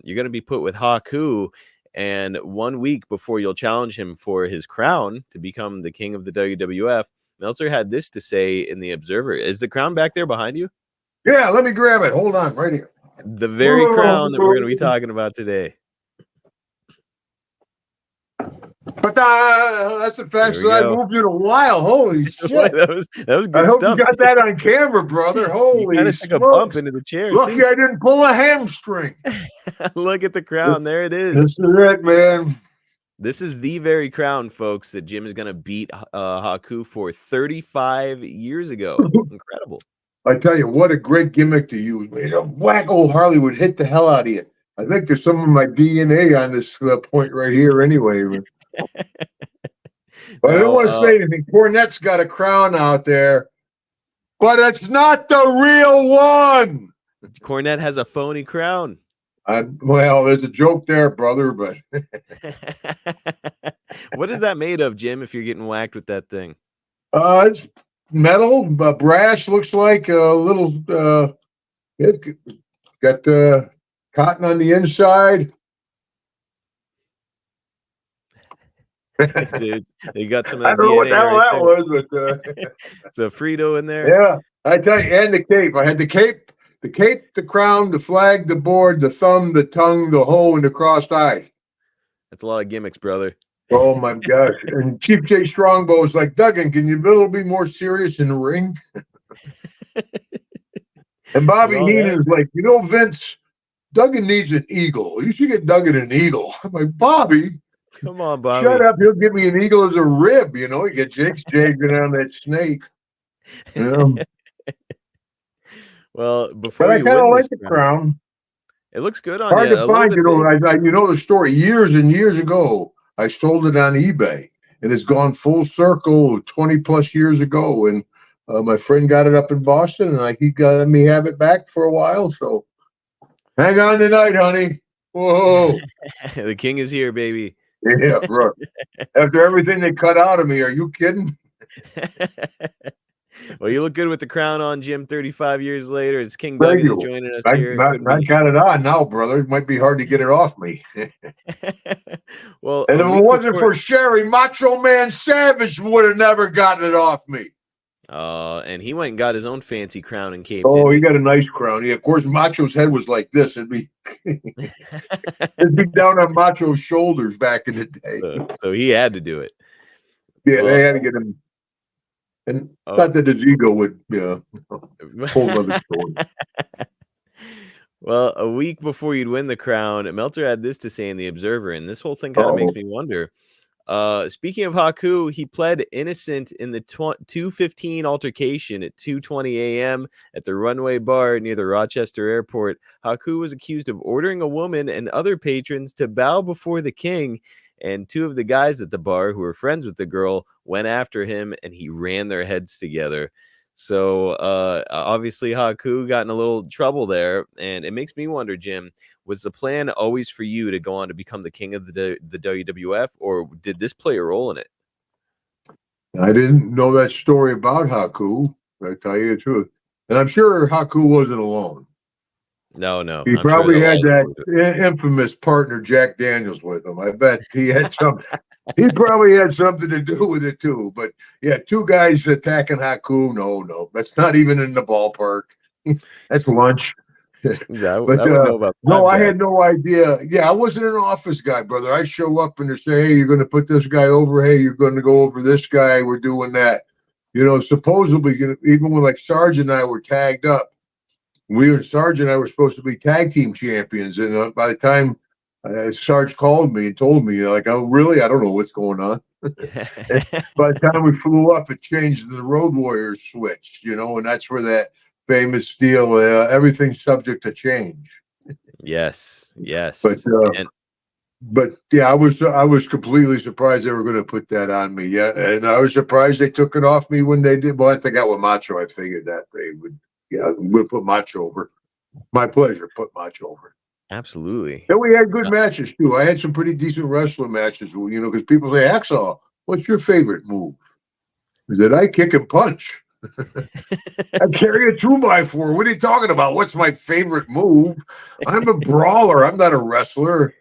you're going to be put with Haku, and 1 week before you'll challenge him for his crown to become the king of the WWF, Meltzer had this to say in the Observer. Is the crown back there behind you? Yeah, let me grab it. Hold on, right here. The very crown that we're going to be talking about today. But that's a fact that I moved in a while. Holy shit. that was good I hope stuff. You got that on camera, brother. Holy you took a bump into the chair. Lucky I didn't pull a hamstring. Look at the crown. There it is. This is it, man. This is the very crown, folks, that Jim is going to beat Haku for 35 years ago. Incredible. I tell you, what a great gimmick to use, man. Whack old Harley would hit the hell out of you. I think there's some of my DNA on this point right here anyway. But I don't want to say anything. Cornette's got a crown out there, but it's not the real one. Cornette has a phony crown. Well, there's a joke there, brother, but what is that made of, Jim, if you're getting whacked with that thing? It's metal, brass, looks like a little it got cotton on the inside. Dude, you got some of that I don't know what the hell that was, but so Frito in there. Yeah, I tell you, and the cape. I had the cape, the crown, the flag, the board, the thumb, the tongue, the hoe, and the crossed eyes. That's a lot of gimmicks, brother. Oh my gosh! And Chief J Strongbow is like, Duggan, can you be a little bit more serious in the ring? And Bobby Heenan is like, Vince, Duggan needs an eagle. You should get Duggan an eagle. I'm like, Bobby. Come on, Bobby. Shut up. He'll give me an eagle as a rib. You get Jake's jagging on that snake. Well, before but I kind of like the crown. It looks good on Hard you. to find, the story. Years and years ago, I sold it on eBay, and it's gone full circle 20 plus years ago. And my friend got it up in Boston, and he let me have it back for a while. So hang on tonight, honey. Whoa. The king is here, baby. Yeah, bro. After everything they cut out of me, are you kidding? Well, you look good with the crown on, Jim. 35 years later, it's King Duggan is joining us here. I got it on now, brother. It might be hard to get it off me. Well, and if it wasn't for Sherry, Macho Man Savage would have never gotten it off me. And he went and got his own fancy crown and cape. Oh, he got a nice crown. Yeah, of course, Macho's head was like this. It'd be down on Macho's shoulders back in the day. So he had to do it. Yeah, they had to get him. And not that his ego would, whole other story. Well, a week before you'd win the crown, Meltzer had this to say in the Observer, and this whole thing kind of makes me wonder. Speaking of Haku, he pled innocent in the 2:15 altercation at 2:20 a.m. at the Runway Bar near the Rochester Airport. Haku was accused of ordering a woman and other patrons to bow before the king, and two of the guys at the bar who were friends with the girl went after him, and he ran their heads together. So obviously Haku got in a little trouble there, and it makes me wonder, Jim, was the plan always for you to go on to become the king of the WWF, or did this play a role in it? I didn't know that story about Haku, I tell you the truth. And I'm sure Haku wasn't alone. No. He probably had that infamous partner, Jack Daniels, with him. I bet he had something. He probably had something to do with it, too. But, yeah, two guys attacking Haku, no. That's not even in the ballpark. That's lunch. Yeah, I had no idea. Yeah, I wasn't an office guy, brother. I show up and they say, hey, you're going to put this guy over. Hey, you're going to go over this guy. We're doing that. Supposedly, even when Sarge and I were tagged up, Sarge and I were supposed to be tag team champions. And by the time Sarge called me and told me, oh, really? I don't know what's going on. By the time we flew up, it changed to the Road Warriors switched, and that's where that famous deal, everything's subject to change. Yes. But yeah, I was completely surprised they were going to put that on me. Yeah, and I was surprised they took it off me when they did. Well, I think with Macho, I figured that they would. Yeah, we'll put Macho over. My pleasure. Put Macho over. Absolutely. Then we had good matches too. I had some pretty decent wrestling matches. Because people say, Hacksaw, what's your favorite move? Is it I kick and punch? I carry a 2x4. What are you talking about? What's my favorite move? I'm a brawler. I'm not a wrestler.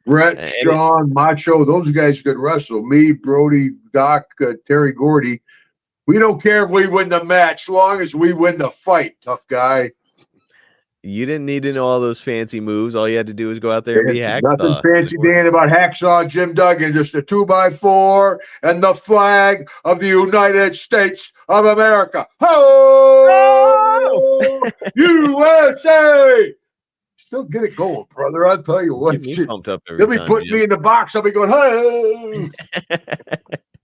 Brett, Sean, Macho, those guys could wrestle. Me, Brody, Doc, Terry Gordy. We don't care if we win the match, as long as we win the fight, tough guy. You didn't need to know all those fancy moves. All you had to do was go out there and be Hacksaw. Nothing fancy, Dan, about Hacksaw Jim Duggan, just a 2x4 and the flag of the United States of America. Oh, USA! Still get it going, brother. I'll tell you what. Pumped up every They'll be putting me in the box. I'll be going, hey!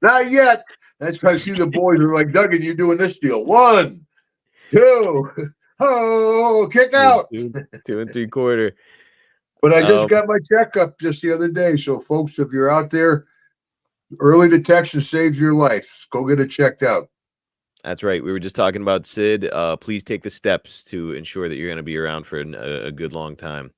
Not yet. That's because I see the boys are like, Duggan, you're doing this deal. 1, 2, oh, kick out. 2 3/4. But I just got my checkup just the other day. So, folks, if you're out there, early detection saves your life. Go get it checked out. That's right. We were just talking about Sid. Please take the steps to ensure that you're going to be around for a good long time.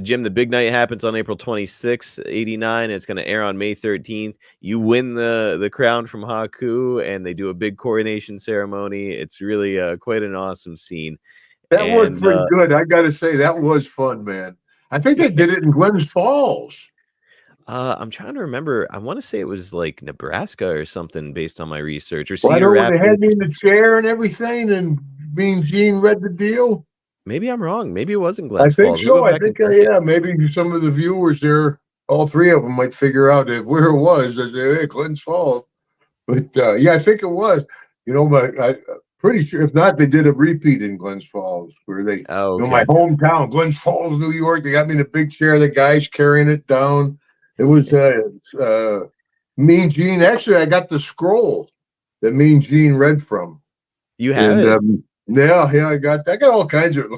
Jim, the big night happens on April 26th, 89. It's going to air on May 13th. You win the crown from Haku, and they do a big coronation ceremony. It's really quite an awesome scene. That was pretty good. I got to say, that was fun, man. I think they did it in Glens Falls. I'm trying to remember. I want to say it was like Nebraska or something based on my research. Or Cedar Rapids. They had me in the chair and everything, and Mean Gene read the deal. Maybe I'm wrong. Maybe it wasn't Glens Falls. I think so. I think, yeah, maybe some of the viewers there, all three of them might figure out where it was. They say, hey, Glens Falls. But, yeah, I think it was. You know, but I'm pretty sure, if not, they did a repeat in Glens Falls where they, you know, my hometown, Glens Falls, New York. They got me in a big chair. The guy's carrying it down. It was Mean Gene. Actually, I got the scroll that Mean Gene read from. You have it? Yeah, I got all kinds of.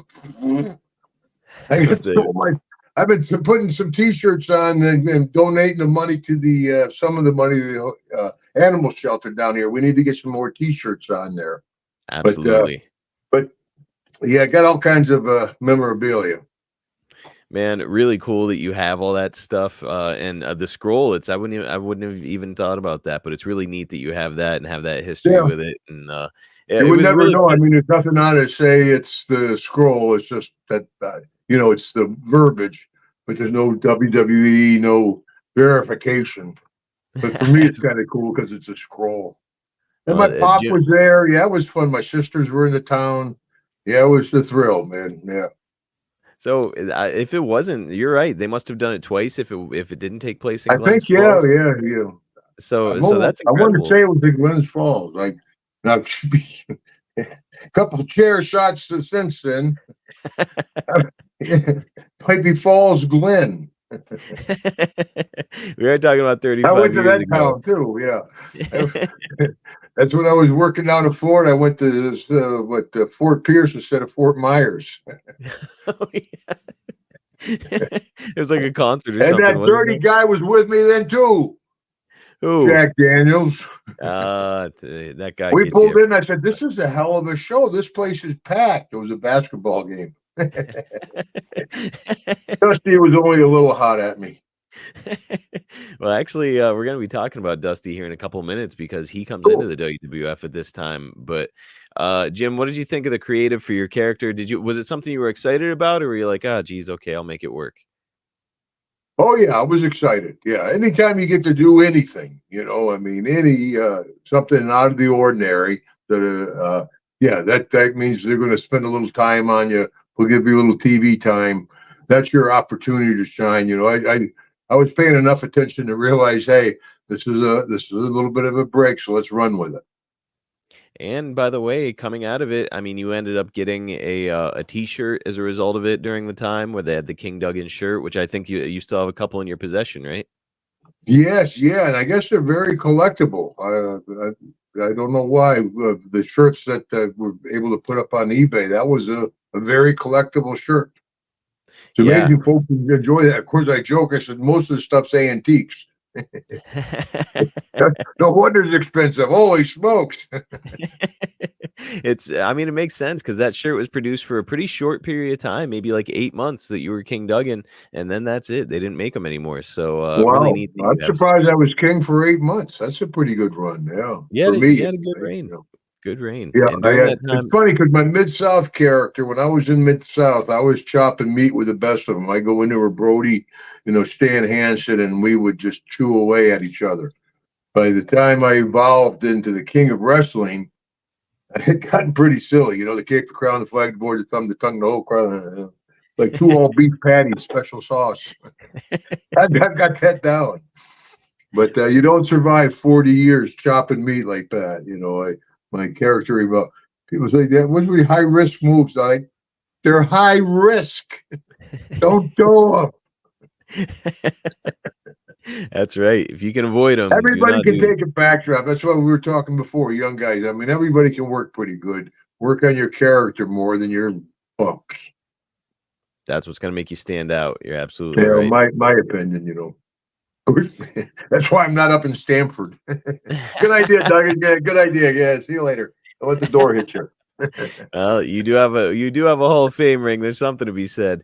I've been putting some T-shirts on and donating the money to the some of the money to the animal shelter down here. We need to get some more T-shirts on there. Absolutely. But yeah, I got all kinds of memorabilia. Man, really cool that you have all that stuff and the scroll. I wouldn't have even thought about that, but it's really neat that you have that and have that history with it. And you would never know. I mean, there's nothing on it to say it's the scroll. It's just that you know, it's the verbiage, but there's no WWE, no verification. But for me, it's kind of cool because it's a scroll. And my pop was there. Yeah, it was fun. My sisters were in the town. Yeah, it was the thrill, man. Yeah. So if it wasn't, you're right. They must have done it twice. If it didn't take place in Glens Falls. Yeah. So that's incredible. I wouldn't say it was in Glens Falls. Like now, a couple chair shots since then. Might be Falls Glen. We were talking about 35 I went to years that ago. town too. Yeah. That's when I was working down in Florida. I went to Fort Pierce instead of Fort Myers. Oh, yeah. It was like a concert or and something. And that dirty guy was with me then too. Who? Jack Daniels. That guy. We pulled in. I said, "This is a hell of a show. This place is packed." It was a basketball game. Dusty was only a little hot at me. Well, actually, we're going to be talking about Dusty here in a couple of minutes because he comes into the WWF at this time. But Jim, what did you think of the creative for your character? Was it something you were excited about, or were you like, "Oh, geez, okay, I'll make it work"? Oh yeah, I was excited. Yeah, anytime you get to do anything, you know, I mean, any something out of the ordinary. That that means they're going to spend a little time on you. We'll give you a little TV time. That's your opportunity to shine. You know, I was paying enough attention to realize, hey, this is a little bit of a break, so let's run with it. And by the way, coming out of it, I mean, you ended up getting a T-shirt as a result of it during the time where they had the King Duggan shirt, which I think you still have a couple in your possession, right? Yes, yeah, and I guess they're very collectible. I don't know why the shirts that were able to put up on eBay, that was a very collectible shirt. It's amazing folks enjoy that. Of course, I joke. I said most of the stuff's antiques. No wonder it's expensive. Holy smokes. I mean, it makes sense because that shirt was produced for a pretty short period of time, maybe like 8 months that you were King Duggan, and then that's it. They didn't make them anymore. So wow. Really neat. I'm surprised I was king for 8 months. That's a pretty good run. Yeah. Yeah, for me, you had a good reign. Good reign. Yeah, And during that time, it's funny because my Mid-South character, when I was in Mid-South, I was chopping meat with the best of them. I go into a Brody, Stan Hansen, and we would just chew away at each other. By the time I evolved into the King of Wrestling, I had gotten pretty silly. The cape, the crown, the flag, the board, the thumb, the tongue, the whole crown. Like 2 all beef patties, special sauce. I've got that down. But you don't survive 40 years chopping meat like that. My character, people say that was really high risk moves. They're high risk. Don't do them. That's right. If you can avoid them, Everybody can take a backdrop. That's what we were talking before, young guys. I mean, everybody can work pretty good. Work on your character more than your bumps. That's what's going to make you stand out. You're absolutely right. My opinion, That's why I'm not up in Stamford. Good idea, Duggan. Yeah, good idea. Yeah, see you later. I'll let the door hit you. Well, you do have a Hall of Fame ring. There's something to be said.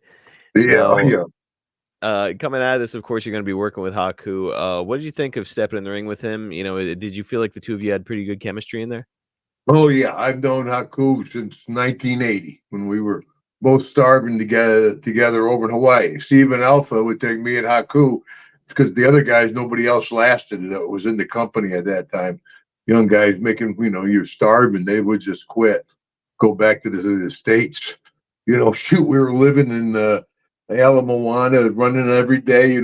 Yeah, yeah. Coming out of this, of course, you're going to be working with Haku. What did you think of stepping in the ring with him? Did you feel like the two of you had pretty good chemistry in there? Oh yeah, I've known Haku since 1980 when we were both starving together over in Hawaii. Steven Alpha would take me and Haku because the other guys, nobody else lasted that was in the company at that time. Young guys making, you're starving, they would just quit, go back to the States. Shoot, we were living in Ala Moana, running every day.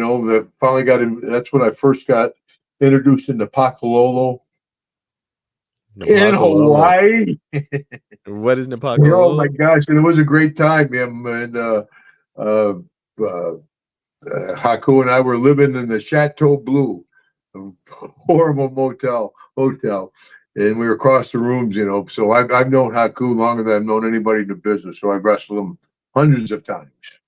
Finally that's when I first got introduced into Pakalolo. In Hawaii. What is Napakalolo? Oh my gosh, and it was a great time, man. And Haku and I were living in the Chateau Blue, a horrible hotel, and we were across the rooms, So I've known Haku longer than I've known anybody in the business. So I've wrestled him hundreds of times.